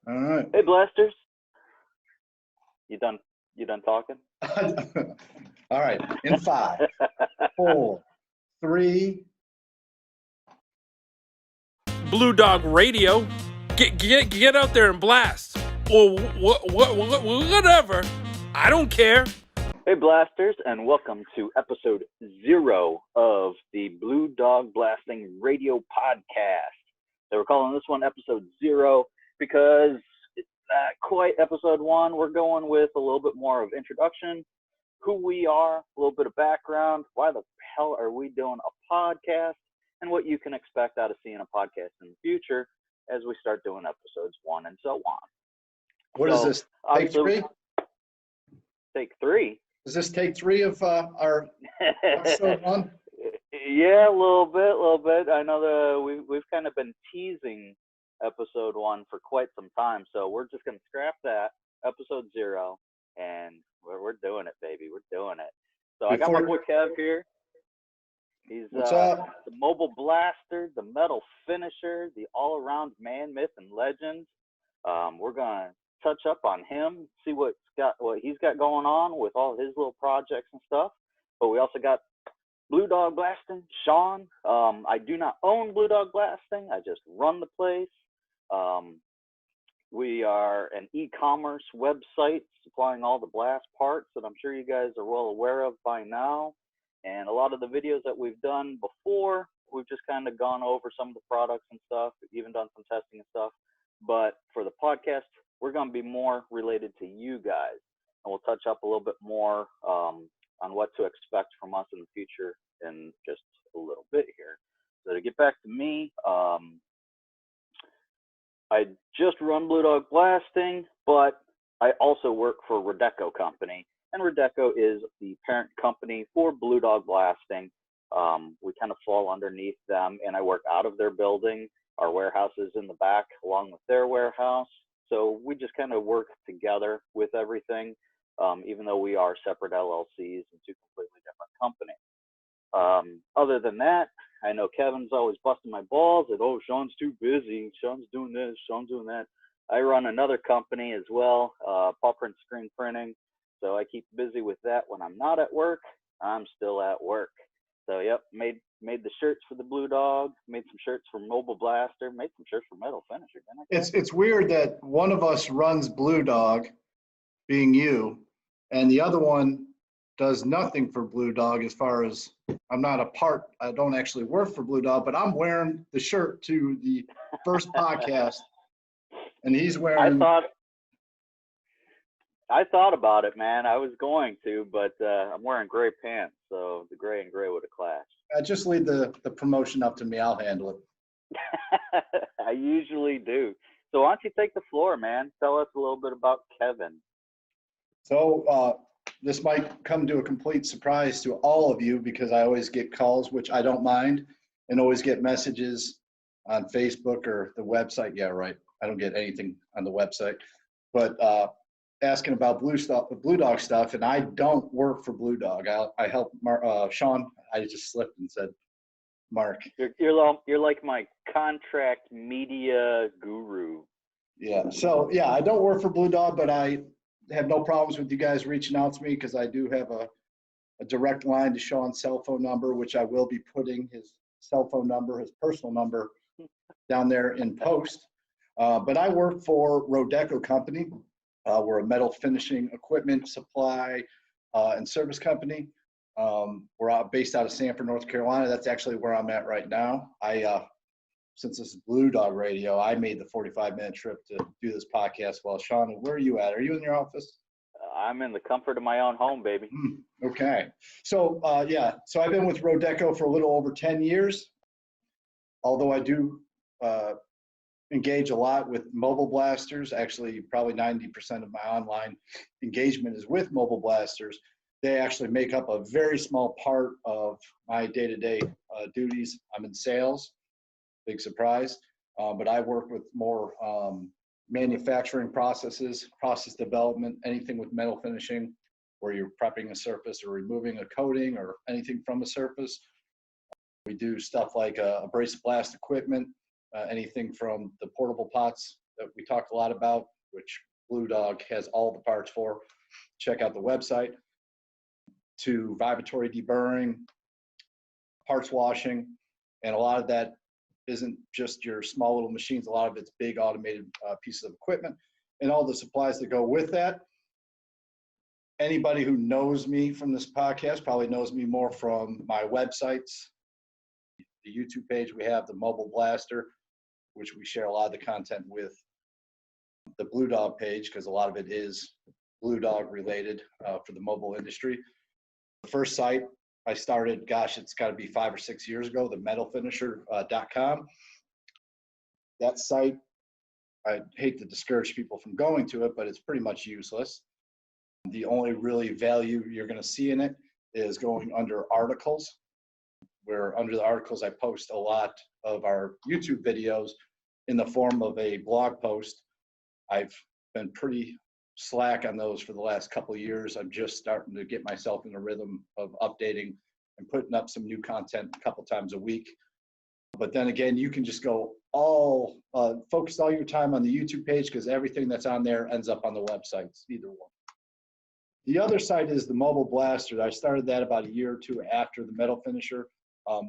All right. Hey, Blasters. You done talking? All right. In 5, 4, 3. Blue Dog Radio. Get out there and blast. Or whatever. I don't care. Hey, Blasters, and welcome to episode 0 of the Blue Dog Blasting Radio Podcast. So we're calling this one episode 0 because it's not quite episode 1. We're going with a little bit more of introduction, who we are, a little bit of background, why the hell are we doing a podcast, and what you can expect out of seeing a podcast in the future as we start doing episodes 1 and so on. What is this? Take 3? Take 3. Is this take 3 of our episode 1? Yeah, a little bit. I know that we've kind of been teasing episode 1 for quite some time, so we're just gonna scrap that, episode 0, and we're doing it, baby. We're doing it. So I got my boy Kev here. He's What's up? The mobile blaster, the metal finisher, the all-around man, myth, and legend. We're gonna touch up on him, see what he's got going on with all his little projects and stuff. But we also got Blue Dog Blasting, Shawn. I do not own Blue Dog Blasting. I just run the place. We are an e-commerce website supplying all the blast parts that I'm sure you guys are well aware of by now. And a lot of the videos that we've done before, we've just kind of gone over some of the products and stuff, even done some testing and stuff. But for the podcast, we're going to be more related to you guys. And we'll touch up a little bit more on what to expect from us in the future in just a little bit here. So to get back to me, I just run Blue Dog Blasting, but I also work for Rodeco Company. And Rodeco is the parent company for Blue Dog Blasting. We kind of fall underneath them, and I work out of their building. Our warehouse is in the back along with their warehouse. So we just kind of work together with everything, even though we are separate LLCs and two completely different companies. Other than that, I know Kevin's always busting my balls that, oh, Shawn's too busy. Shawn's doing this, Shawn's doing that. I run another company as well, Paw Print Screen Printing. So I keep busy with that. When I'm not at work, I'm still at work. So, yep, made the shirts for the Blue Dog, made some shirts for Mobile Blaster, made some shirts for Metal Finisher. It's weird that one of us runs Blue Dog, being you, and the other one does nothing for Blue Dog as far as I don't actually work for Blue Dog, but I'm wearing the shirt to the first podcast, and he's wearing... I thought about it, man. I was going to, but I'm wearing gray pants, so the gray and gray would have clashed. Just leave the promotion up to me. I'll handle it. I usually do. So why don't you take the floor, man? Tell us a little bit about Kevin. So this might come to a complete surprise to all of you because I always get calls, which I don't mind, and always get messages on Facebook or the website. Yeah, right. I don't get anything on the website, but asking about Blue Dog stuff, and I don't work for Blue Dog. I help Shawn. I just slipped and said Mark. You're like my contract media guru. Yeah. So yeah, I don't work for Blue Dog, but I have no problems with you guys reaching out to me because I do have a direct line to Shawn's cell phone number, which I will be putting his cell phone number, his personal number, down there in post. But I work for Rodeco Company. We're a metal finishing equipment supply and service company. We're based out of Sanford, North Carolina. That's actually where I'm at right now. Since this is Blue Dog Radio, I made the 45-minute trip to do this podcast. Well, Shawn, where are you at? Are you in your office? I'm in the comfort of my own home, baby. Okay. So, so I've been with Rodeco for a little over 10 years, although I do engage a lot with mobile blasters. Actually, probably 90% of my online engagement is with mobile blasters. They actually make up a very small part of my day-to-day duties. I'm in sales, big surprise, but I work with more manufacturing processes, process development, anything with metal finishing, where you're prepping a surface or removing a coating or anything from a surface. We do stuff like abrasive blast equipment, anything from the portable pots that we talk a lot about, which Blue Dog has all the parts for. Check out the website. To vibratory deburring, parts washing, and a lot of that isn't just your small little machines. A lot of it's big automated pieces of equipment and all the supplies that go with that. Anybody who knows me from this podcast probably knows me more from my websites, the YouTube page we have, the Mobile Blaster, which we share a lot of the content with, the Blue Dog page, because a lot of it is Blue Dog related for the mobile industry. The first site I started, gosh, it's got to be 5 or 6 years ago, the metalfinisher.com. That site, I hate to discourage people from going to it, but it's pretty much useless. The only really value you're going to see in it is going under articles, where under the articles I post a lot of our YouTube videos in the form of a blog post. I've been pretty slack on those for the last couple of years. I'm just starting to get myself in a rhythm of updating and putting up some new content a couple times a week. But then again, you can just go focus all your time on the YouTube page, because everything that's on there ends up on the websites, either one. The other site is the Mobile Blaster. I started that about a year or two after the Metal Finisher.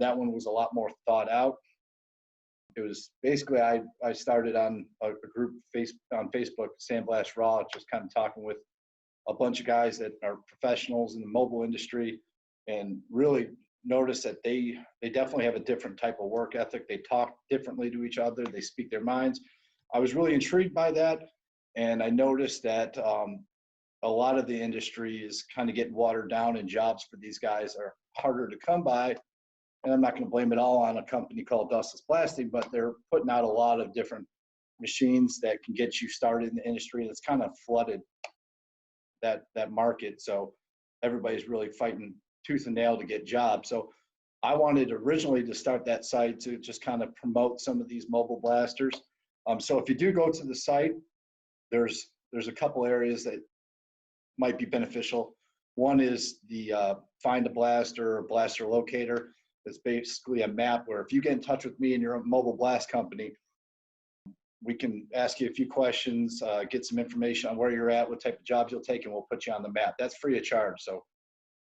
That one was a lot more thought out. It was basically, I started on a group on Facebook, Sandblast Raw, just kind of talking with a bunch of guys that are professionals in the mobile industry, and really noticed that they definitely have a different type of work ethic. They talk differently to each other. They speak their minds. I was really intrigued by that, and I noticed that a lot of the industry is kind of getting watered down, and jobs for these guys are harder to come by. And I'm not going to blame it all on a company called Dustless Blasting, but they're putting out a lot of different machines that can get you started in the industry. And it's kind of flooded that market. So everybody's really fighting tooth and nail to get jobs. So I wanted originally to start that site to just kind of promote some of these mobile blasters. So if you do go to the site, there's a couple areas that might be beneficial. One is the Find a Blaster or Blaster Locator. It's basically a map where if you get in touch with me and your mobile blast company, we can ask you a few questions, get some information on where you're at, what type of jobs you'll take, and we'll put you on the map. That's free of charge. So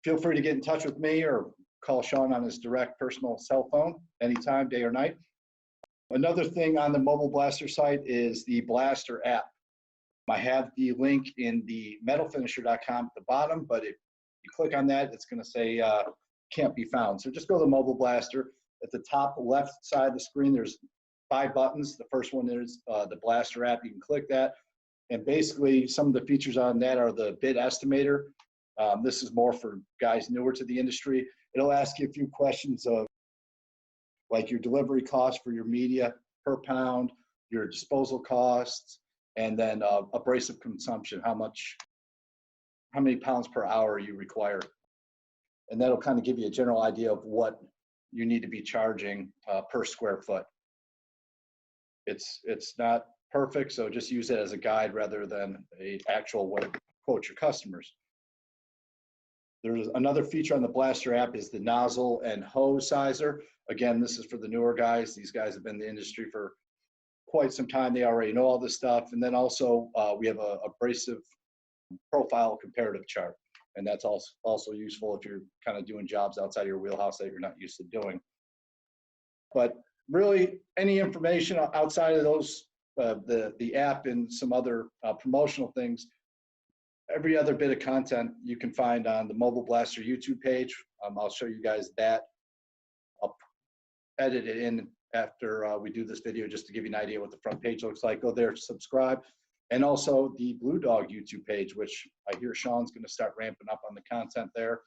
feel free to get in touch with me or call Shawn on his direct personal cell phone anytime, day or night. Another thing on the Mobile Blaster site is the Blaster app. I have the link in the metalfinisher.com at the bottom, but if you click on that, it's going to say can't be found. So just go to the Mobile Blaster. At the top left side of the screen, there's 5 buttons. The first one is the Blaster app. You can click that. And basically, some of the features on that are the bid estimator. This is more for guys newer to the industry. It'll ask you a few questions of like your delivery cost for your media per pound, your disposal costs, and then abrasive consumption, how many pounds per hour you require. And that'll kind of give you a general idea of what you need to be charging per square foot. It's not perfect, so just use it as a guide rather than an actual way to quote your customers. There's another feature on the Blaster app is the nozzle and hose sizer. Again, this is for the newer guys. These guys have been in the industry for quite some time. They already know all this stuff. And then also we have a abrasive profile comparative chart. And that's also useful if you're kind of doing jobs outside of your wheelhouse that you're not used to doing. But really, any information outside of those, the app and some other promotional things, every other bit of content you can find on the Mobile Blaster YouTube page. I'll show you guys that. I'll edit it in after we do this video just to give you an idea what the front page looks like. Go there, subscribe. And also the Blue Dog YouTube page, which I hear Shawn's going to start ramping up on the content there.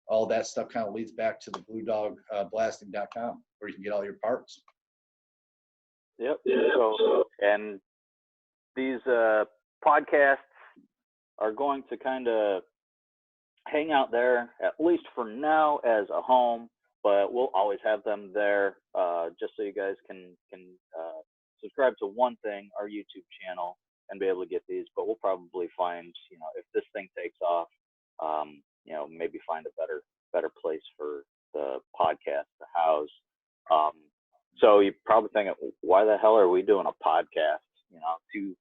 All that stuff kind of leads back to the bluedogblasting.com, where you can get all your parts. Yep. So, and these podcasts are going to kind of hang out there, at least for now, as a home, but we'll always have them there just so you guys can subscribe to one thing, our YouTube channel, and be able to get these. But we'll probably find, if this thing takes off, maybe find a better place for the podcast to house. So you're probably thinking, why the hell are we doing a podcast? two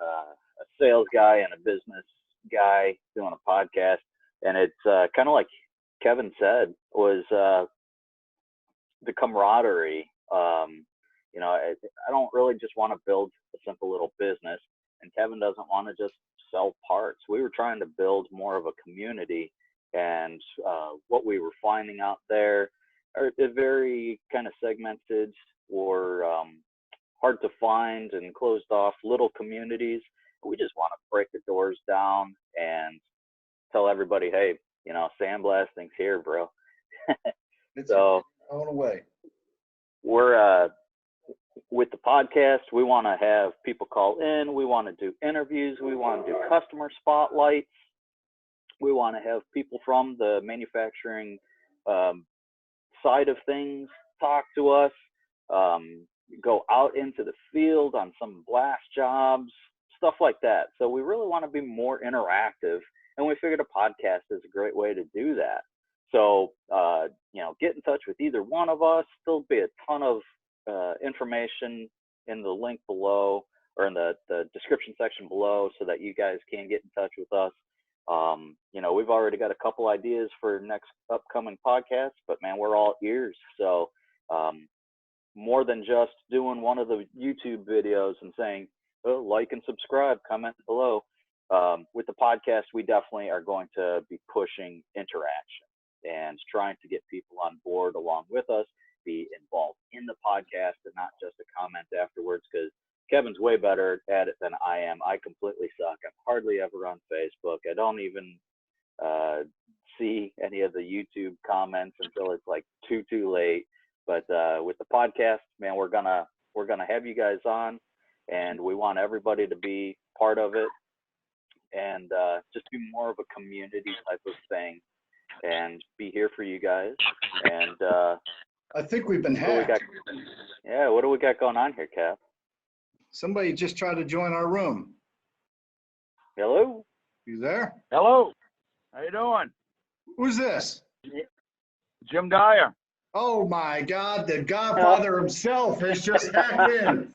a sales guy and a business guy doing a podcast, and it's kind of like Kevin said, was the camaraderie. I don't really just want to build a simple little business, and Kevin doesn't want to just sell parts. We were trying to build more of a community, and what we were finding out there are very kind of segmented or hard to find and closed off little communities. We just want to break the doors down and tell everybody, hey, sandblasting's here, bro. So going away. We're with the podcast, we want to have people call in. We want to do interviews. We want to do customer spotlights. We want to have people from the manufacturing side of things talk to us, go out into the field on some blast jobs, stuff like that. So we really want to be more interactive, and we figured a podcast is a great way to do that. So, get in touch with either one of us. There'll be a ton of information in the link below, or in the description section below, so that you guys can get in touch with us. We've already got a couple ideas for next upcoming podcasts, but man, we're all ears. So more than just doing one of the YouTube videos and saying, oh, like and subscribe, comment below. With the podcast, we definitely are going to be pushing interaction and trying to get people on board along with us, be involved in the podcast and not just a comment afterwards, because Kevin's way better at it than I am. I completely suck. I'm hardly ever on Facebook. I don't even see any of the YouTube comments until it's like too late. But with the podcast, man, we're gonna have you guys on, and we want everybody to be part of it, and just be more of a community type of thing, and be here for you guys. And I think we've been hacked. What do we got going on here, Cap? Somebody just tried to join our room. Hello? You there? Hello. How you doing? Who's this? Jim Dyer. Oh my God, the Godfather himself has just hacked in.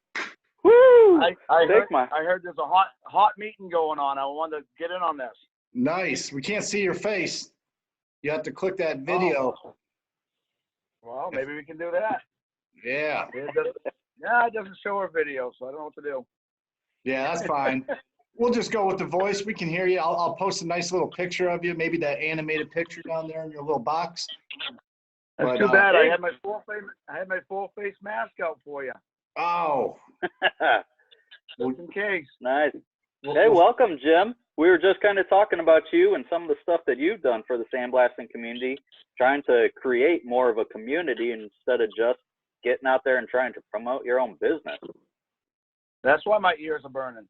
Woo! I heard there's a hot meeting going on. I wanted to get in on this. Nice. We can't see your face. You have to click that video. Oh. Well, maybe we can do that. Yeah. It doesn't show our video, so I don't know what to do. Yeah, that's fine. We'll just go with the voice. We can hear you. I'll post a nice little picture of you, maybe that animated picture down there in your little box. That's too bad. I had my full face mask out for you. Oh. Just in case. Nice. Hey, welcome, Jim. We were just kind of talking about you and some of the stuff that you've done for the sandblasting community, trying to create more of a community instead of just getting out there and trying to promote your own business. That's why my ears are burning.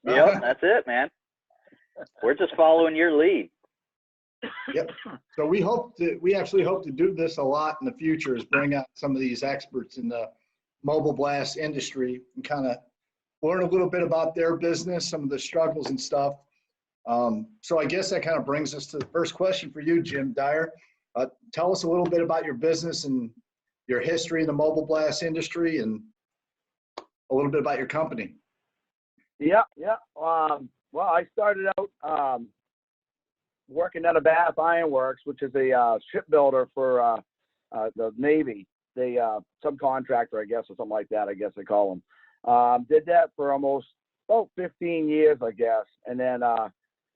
Yep, that's it, man. We're just following your lead. Yep. So we actually hope to do this a lot in the future, is bring out some of these experts in the mobile blast industry and kind of learn a little bit about their business, some of the struggles and stuff. So I guess that kind of brings us to the first question for you, Jim Dyer. Tell us a little bit about your business and your history in the mobile blast industry, and a little bit about your company. Yeah. Well, I started out working at a Bath Iron Works, which is a shipbuilder for the Navy. They subcontractor, I guess, or something like that. I guess they call them. Did that for almost 15 years, I guess, and then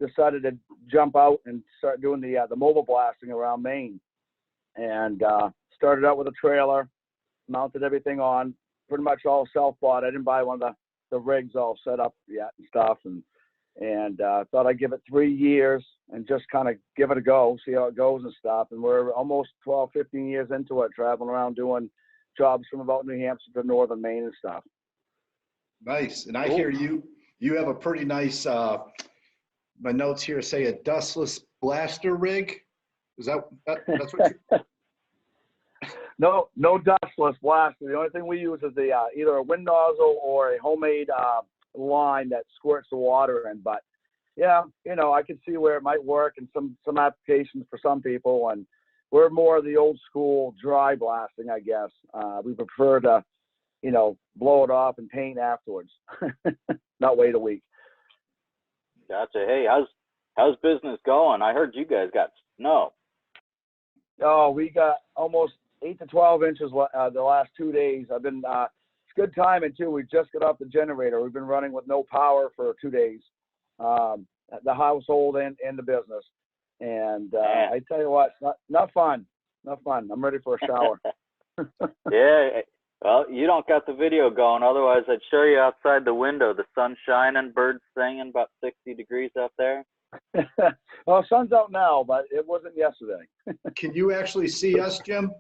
decided to jump out and start doing the mobile blasting around Maine. And started out with a trailer, mounted everything on, pretty much all self-bought. I didn't buy one of the rigs all set up yet and stuff, and thought I'd give it 3 years and just kind of give it a go, see how it goes and stuff. And we're almost 12, 15 years into it, traveling around doing jobs from about New Hampshire to northern Maine and stuff. Nice. And I hear you have a pretty nice, my notes here say a dustless blaster rig. Is that's what you? No dustless blaster. The only thing we use is either a wind nozzle or a homemade line that squirts the water in. But yeah, I can see where it might work in some applications for some people. And we're more of the old school dry blasting, I guess. We prefer to, blow it off and paint afterwards. Not wait a week. Gotcha. Hey, how's business going? I heard you guys got snow. Oh, we got almost 8 to 12 inches the last 2 days. I've been it's good timing too. We just got off the generator. We've been running with no power for 2 days. The household and the business. And I tell you what, not fun. Not fun. I'm ready for a shower. Yeah. Well, you don't got the video going. Otherwise, I'd show you outside the window. The sun's shining, birds singing, about 60 degrees out there. Well, sun's out now, but it wasn't yesterday. Can you actually see us, Jim?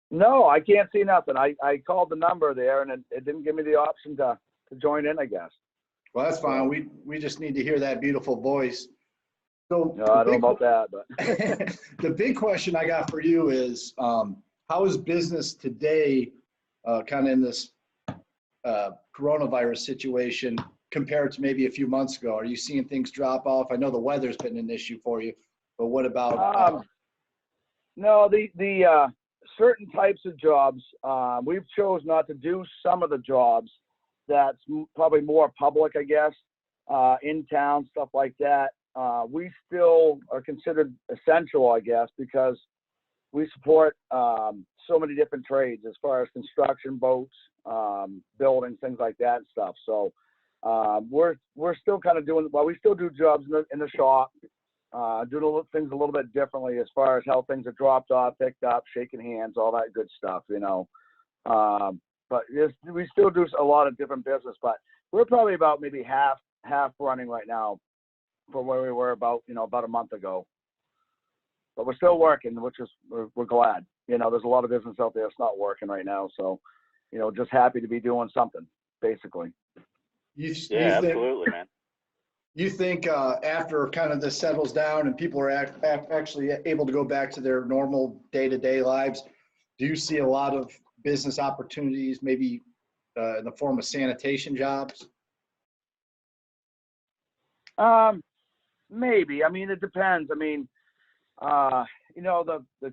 No, I can't see nothing. I called the number there, and it didn't give me the option to join in, I guess. Well, that's fine. We just need to hear that beautiful voice. So no, I don't know about that, but the big question I got for you is, how is business today, kind of in this coronavirus situation, compared to maybe a few months ago? Are you seeing things drop off? I know the weather's been an issue for you, but what about? No, the certain types of jobs, we've chose not to do some of the jobs that's probably more public, I guess, in town, stuff like that. We still are considered essential, I guess, because we support so many different trades as far as construction, boats, building, things like that and stuff. So we're still kind of doing, well, we still do jobs in the shop, do things a little bit differently as far as how things are dropped off, picked up, shaking hands, all that good stuff, But we still do a lot of different business, but we're probably about maybe half running right now from where we were about a month ago. But we're still working, which is we're glad. There's a lot of business out there that's not working right now, so just happy to be doing something, basically. Absolutely, man. You think after kind of this settles down and people are actually able to go back to their normal day-to-day lives, do you see a lot of business opportunities, maybe in the form of sanitation jobs? Maybe. I mean, it depends. I mean, the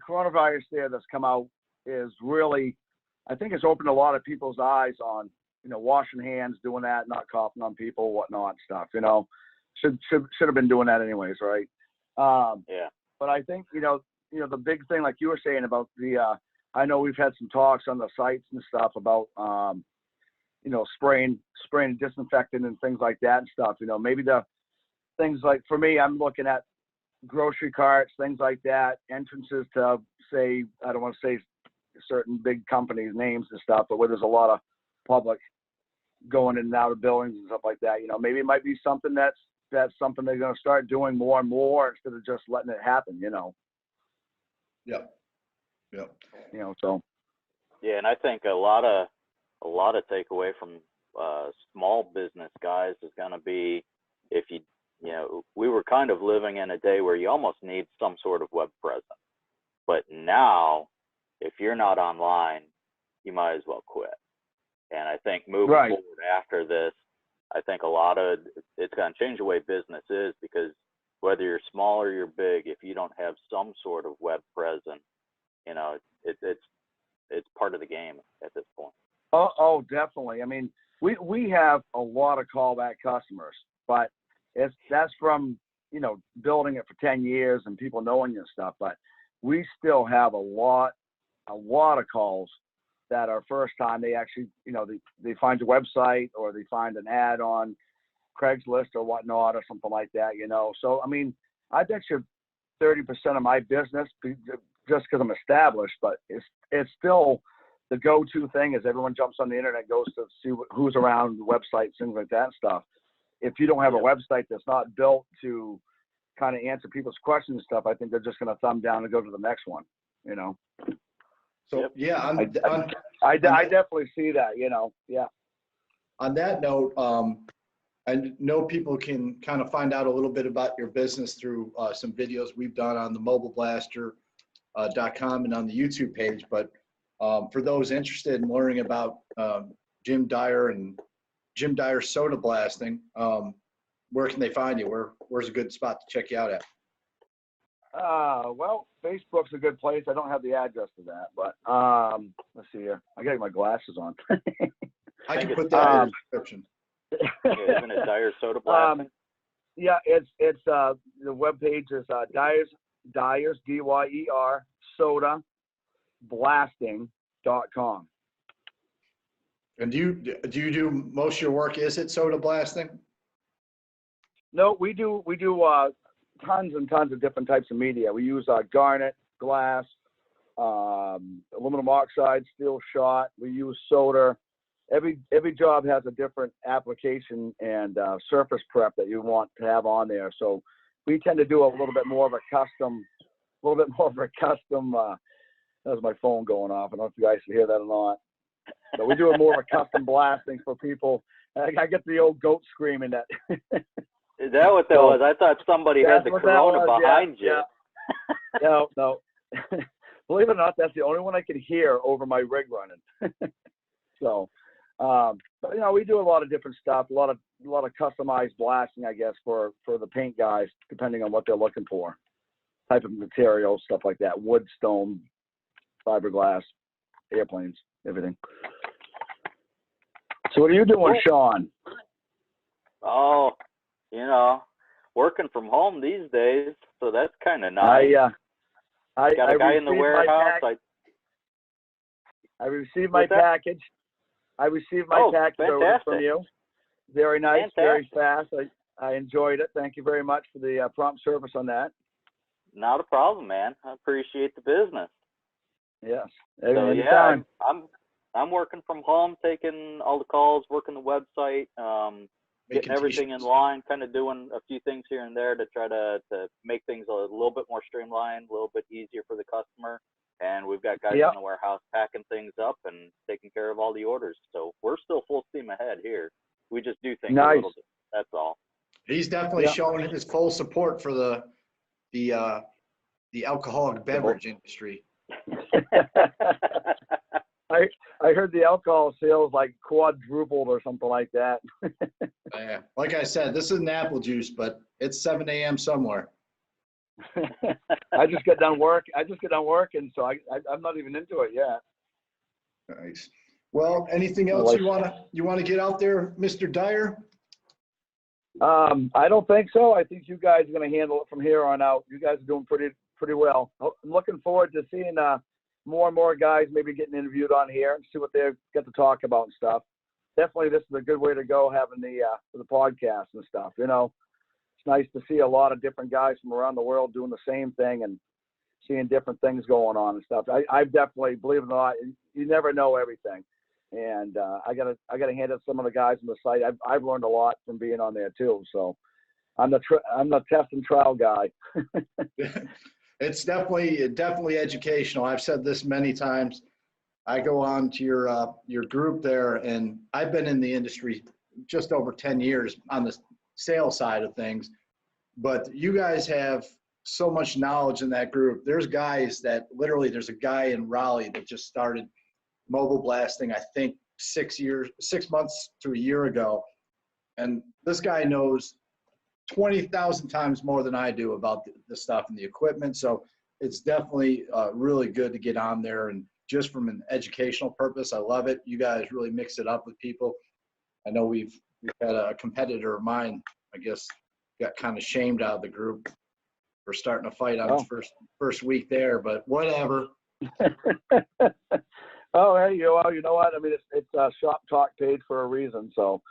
coronavirus there that's come out is really, I think it's opened a lot of people's eyes on, washing hands, doing that, not coughing on people, whatnot, stuff. Should have been doing that anyways, right? Yeah. But I think the big thing, like you were saying about I know we've had some talks on the sites and stuff about spraying and disinfecting and things like that and stuff. Maybe the things like, for me, I'm looking at grocery carts, things like that, entrances to, say, I don't want to say certain big companies' names and stuff, but where there's a lot of public going in and out of buildings and stuff like that. Maybe it might be something that's something they're going to start doing more and more instead of just letting it happen. Yeah. So. Yeah, and I think a lot of takeaway from small business guys is going to be, if we were kind of living in a day where you almost need some sort of web presence, but now if you're not online, you might as well quit. And I think moving forward after this, I think it's going to change the way business is, because whether you're small or you're big, if you don't have some sort of web presence, it's part of the game at this point. Oh, definitely. I mean, we have a lot of callback customers, but that's from, building it for 10 years and people knowing your stuff. But we still have a lot of calls that are first time. They actually, they find your website or they find an ad on Craigslist or whatnot or something like that, So, I mean, I bet you 30% of my business, just because I'm established, but it's still the go-to thing, is everyone jumps on the internet, goes to see who's around, websites, things like that stuff. If you don't have a website that's not built to kind of answer people's questions and stuff, I think they're just going to thumb down and go to the next one, So, yeah, I definitely see that, yeah. On that note, I know people can kind of find out a little bit about your business through some videos we've done on the mobileblaster.com and on the YouTube page. But for those interested in learning about Jim Dyer and Jim Dyer soda blasting, where can they find you? Where's a good spot to check you out at? Well, Facebook's a good place. I don't have the address to that, but let's see here. I gotta get my glasses on. I can put that in the description. Yeah, isn't it Dyer Soda Blasting? Yeah, it's the webpage is Dyers Dyer soda blasting.com. And do you do most of your work? Is it soda blasting? No, we do tons and tons of different types of media. We use garnet, glass, aluminum oxide, steel shot. We use soda. Every job has a different application and surface prep that you want to have on there. So we tend to do a little bit more of a custom. That was my phone going off. I don't know if you guys can hear that or not. But we do a more of a custom blasting for people. I get the old goat screaming that. Is that what that was? I thought somebody had the Corona behind you. Yeah. No. Believe it or not, that's the only one I can hear over my rig running. So, but we do a lot of different stuff, a lot of customized blasting, I guess, for the paint guys, depending on what they're looking for, type of material, stuff like that, wood, stone, fiberglass, airplanes, everything. So what are you doing, Shawn? Oh, working from home these days, so that's kind of nice. I got a guy in the warehouse. I received my package. I received my package from you. Very nice, fantastic. Very fast. I enjoyed it. Thank you very much for the prompt service on that. Not a problem, man. I appreciate the business. Yes. So yeah, I'm working from home, taking all the calls, working the website, getting everything in line, kind of doing a few things here and there to try to make things a little bit more streamlined, a little bit easier for the customer. And we've got guys in the warehouse packing things up and taking care of all the orders. So we're still full steam ahead here. We just do things a little bit. That's all. He's definitely showing his full support for the alcoholic beverage industry. I heard the alcohol sales like quadrupled or something like that. Yeah. Like I said, this isn't apple juice, but it's 7 a.m. somewhere. I just got done working, so I'm not even into it yet. Nice. Well, anything else you want to get out there, Mr. Dyer? I don't think so. I think you guys are going to handle it from here on out. You guys are doing pretty well. I'm looking forward to seeing more and more guys maybe getting interviewed on here and see what they get to talk about and stuff. Definitely, this is a good way to go, having the podcast and stuff. It's nice to see a lot of different guys from around the world doing the same thing and seeing different things going on and stuff. I definitely, believe it or not, you never know everything. And I gotta hand it to some of the guys on the site. I've learned a lot from being on there too. So I'm the test and trial guy. It's definitely educational. I've said this many times. I go on to your group there, and I've been in the industry just over 10 years on the sales side of things. But you guys have so much knowledge in that group. There's guys that literally, there's a guy in Raleigh that just started mobile blasting, I think 6 months to a year ago. And this guy knows 20,000 times more than I do about the stuff and the equipment. So it's definitely really good to get on there. And just from an educational purpose, I love it. You guys really mix it up with people. I know we've had a competitor of mine, I guess, got kind of shamed out of the group for starting a fight on his first week there, but whatever. Oh, hey, you know what? I mean, it's a shop talk page for a reason. So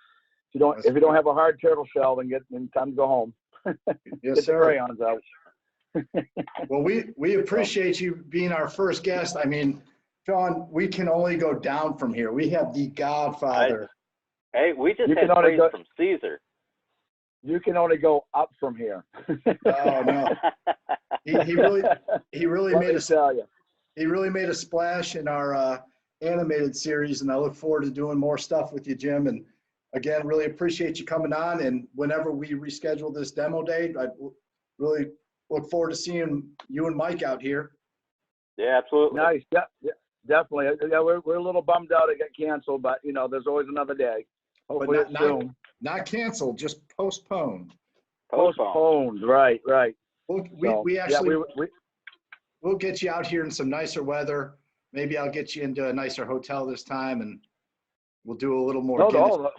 if you don't have a hard turtle shell, then time to go home. Yes, get sir. the crayons out. Well, we appreciate you being our first guest. I mean, Shawn, we can only go down from here. We have the Godfather. Hey, we just had praise from Caesar. You can only go up from here. Oh no, he really made a splash in our animated series, and I look forward to doing more stuff with you, Jim. And again, really appreciate you coming on. And whenever we reschedule this demo day, I really look forward to seeing you and Mike out here. Yeah, absolutely. Nice. Yeah, definitely. Yeah, we're a little bummed out it got canceled, but there's always another day. Hopefully but not canceled, just postponed. Postponed. Right. We yeah, actually, we'll get you out here in some nicer weather. Maybe I'll get you into a nicer hotel this time, and we'll do a little more. No, Guinness. the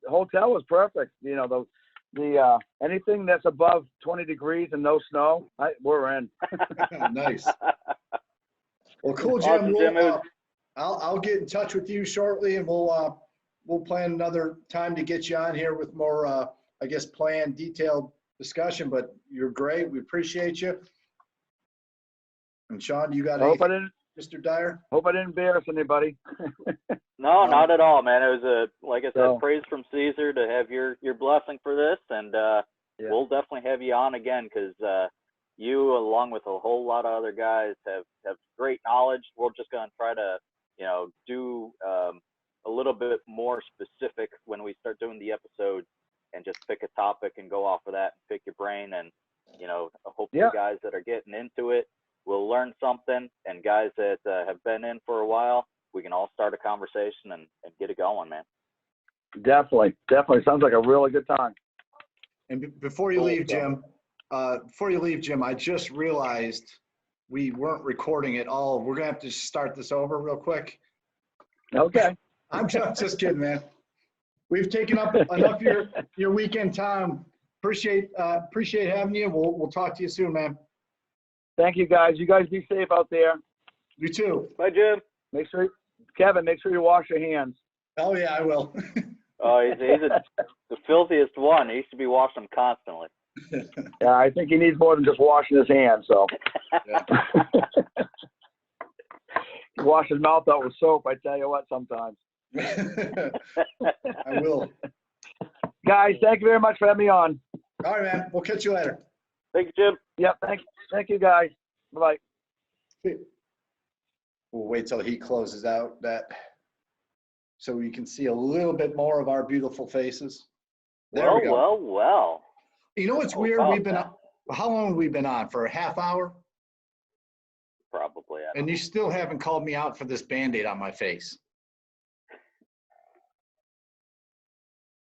hotel was perfect. You know, the anything that's above 20 degrees and no snow, we're in. Nice. Well, cool, Jim. Awesome, Jim. I'll get in touch with you shortly, and we'll plan another time to get you on here with more, I guess, planned, detailed discussion. But you're great. We appreciate you. And Shawn, you got anything, Mr. Dyer? Hope I didn't embarrass anybody. No, not at all, man. It was like I said, praise from Caesar to have your blessing for this, and we'll definitely have you on again, because you, along with a whole lot of other guys, have great knowledge. We're just going to try to, do a little bit more specific when we start doing the episodes, and just pick a topic and go off of that and pick your brain, and hopefully guys that are getting into it will learn something, and guys that have been in for a while, we can all start a conversation and get it going, man. Definitely. Sounds like a really good time. And before you leave, Jim, I just realized we weren't recording at all. We're going to have to start this over real quick. Okay. I'm just kidding, man. We've taken up enough of your weekend time. Appreciate having you. We'll talk to you soon, man. Thank you, guys. You guys be safe out there. You too. Bye, Jim. Kevin, make sure you wash your hands. Oh, yeah, I will. Oh, he's the filthiest one. He used to be washing them constantly. Yeah, I think he needs more than just washing his hands. So he washes his mouth out with soap. I tell you what, sometimes. I will. Guys, thank you very much for having me on. All right, man. We'll catch you later. Thank you, Jim. Yep. Thank you, guys. Bye. We'll wait till he closes out that, so we can see a little bit more of our beautiful faces. There we go. Well. You know what's weird? How long have we been on? For a half hour? Probably. And you still haven't called me out for this Band-Aid on my face.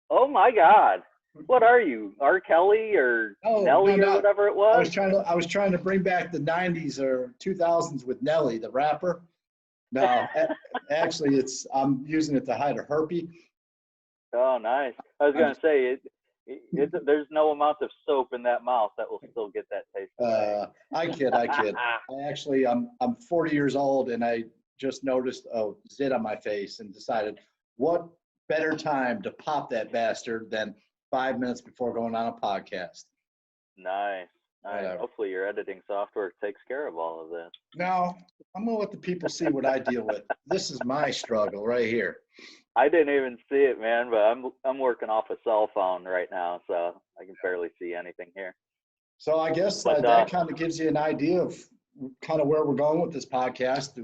Oh my God. What are you? R. Kelly or Nelly or whatever it was? I was trying to bring back the 90s or 2000s with Nelly, the rapper. No, actually I'm using it to hide a herpes. Oh, nice. I was going to say, there's no amount of soap in that mouth that will still get that taste. I kid. I'm 40 years old, and I just noticed a zit on my face and decided, what better time to pop that bastard than 5 minutes before going on a podcast. Nice. Hopefully your editing software takes care of all of this. No, I'm going to let the people see what I deal with. This is my struggle right here. I didn't even see it, man, but I'm working off a cell phone right now, so I can barely see anything here. So I guess that kind of gives you an idea of kind of where we're going with this podcast.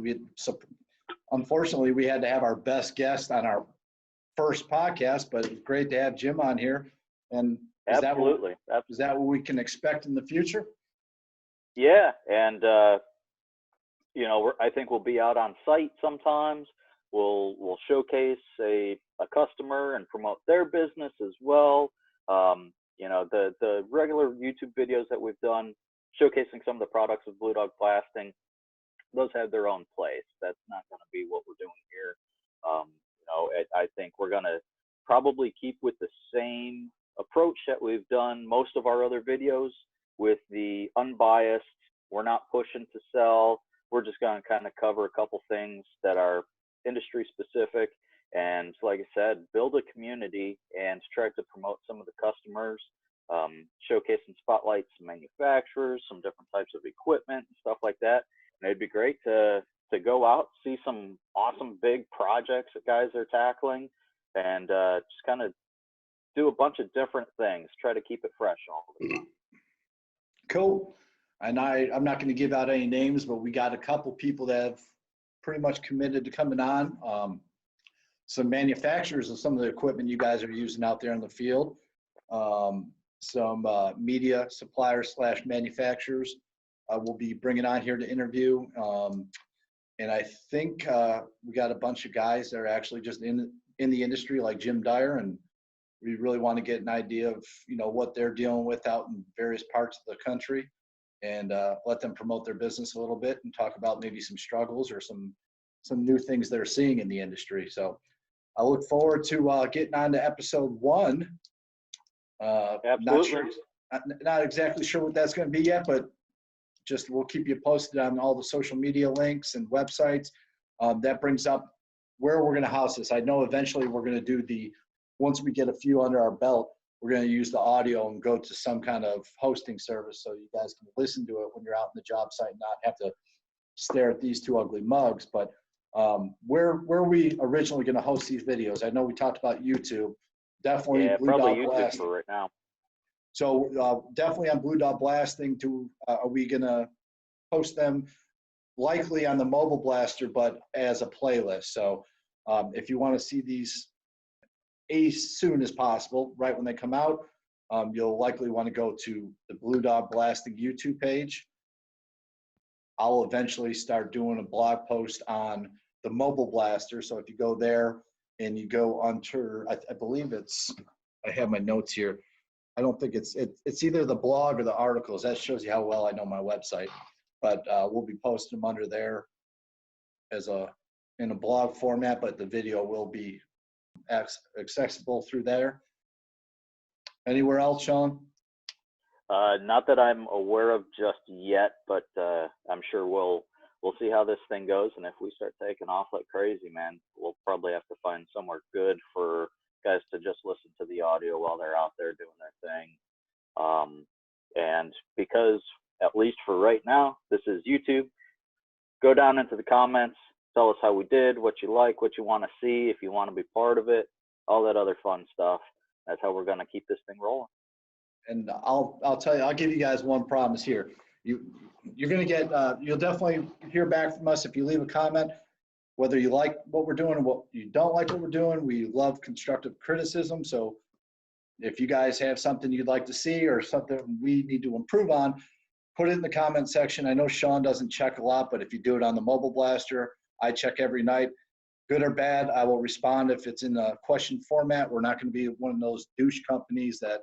Unfortunately, we had to have our best guest on our first podcast, but it's great to have Jim on here. And Absolutely. Is that what we can expect in the future? Yeah, and I think we'll be out on site sometimes. We'll showcase a customer and promote their business as well. The regular YouTube videos that we've done showcasing some of the products of Blue Dog Blasting, those have their own place. That's not going to be what we're doing here. I think we're going to probably keep with the same approach that we've done most of our other videos, with the unbiased. We're not pushing to sell. We're just going to kind of cover a couple things that are industry specific, and like I said, build a community and try to promote some of the customers, showcase and spotlight some manufacturers, some different types of equipment and stuff like that. And it'd be great to go out, see some awesome big projects that guys are tackling, and just kind of do a bunch of different things, try to keep it fresh all the time. Cool. And I'm not going to give out any names, but we got a couple people that have pretty much committed to coming on. Some manufacturers of some of the equipment you guys are using out there in the field. Some media suppliers / manufacturers we'll be bringing on here to interview. And I think we got a bunch of guys that are actually just in the industry, like Jim Dyer, and we really want to get an idea of what they're dealing with out in various parts of the country. and let them promote their business a little bit and talk about maybe some struggles or some new things they're seeing in the industry. So I look forward to getting on to episode 1. Absolutely. Not exactly sure what that's going to be yet, but just we'll keep you posted on all the social media links and websites. That brings up where we're going to house this. I know eventually we're going to do once we get a few under our belt, we're going to use the audio and go to some kind of hosting service so you guys can listen to it when you're out in the job site and not have to stare at these two ugly mugs. But where are we originally going to host these videos? I know we talked about YouTube. Definitely Blue probably Dog YouTube Blasting. for right now. So definitely on Blue Dog Blasting. Are we going to post them likely on the mobile blaster, but as a playlist? So if you want to see these as soon as possible, right when they come out, you'll likely want to go to the Blue Dog Blasting YouTube page. I'll eventually start doing a blog post on the mobile blaster. So if you go there and you go under, I believe I have my notes here. I don't think it's either the blog or the articles. That shows you how well I know my website. But we'll be posting them under there in a blog format, but the video will be accessible through there. Anywhere else, Shawn? Not that I'm aware of just yet, but I'm sure we'll see how this thing goes. And if we start taking off like crazy, man, we'll probably have to find somewhere good for guys to just listen to the audio while they're out there doing their thing. And because, at least for right now, this is YouTube, go down into the comments, tell us how we did, what you like, what you want to see, if you want to be part of it, all that other fun stuff. That's how we're going to keep this thing rolling. And I'll tell you, I'll give you guys one promise here. You're going to get, you'll definitely hear back from us if you leave a comment, whether you like what we're doing or what you don't like what we're doing. We love constructive criticism. So if you guys have something you'd like to see or something we need to improve on, put it in the comment section. I know Shawn doesn't check a lot, but if you do it on the mobile blaster, I check every night. Good or bad, I will respond if it's in a question format. We're not going to be one of those douche companies that,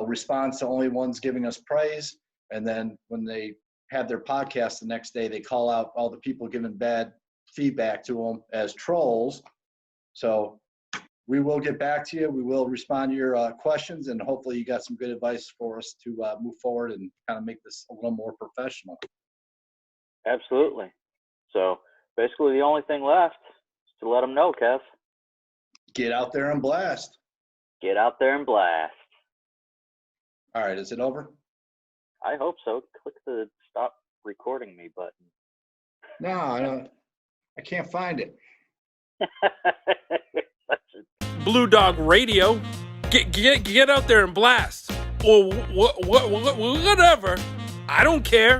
responds to only ones giving us praise. And then when they have their podcast the next day, they call out all the people giving bad feedback to them as trolls. So we will get back to you. We will respond to your questions, and hopefully you got some good advice for us to move forward and kind of make this a little more professional. Absolutely. So basically the only thing left is to let them know, Kev. Get out there and blast. Get out there and blast. All right, is it over? I hope so. Click the stop recording me button. No, I can't find it. Blue Dog Radio. Get out there and blast. Or whatever. I don't care.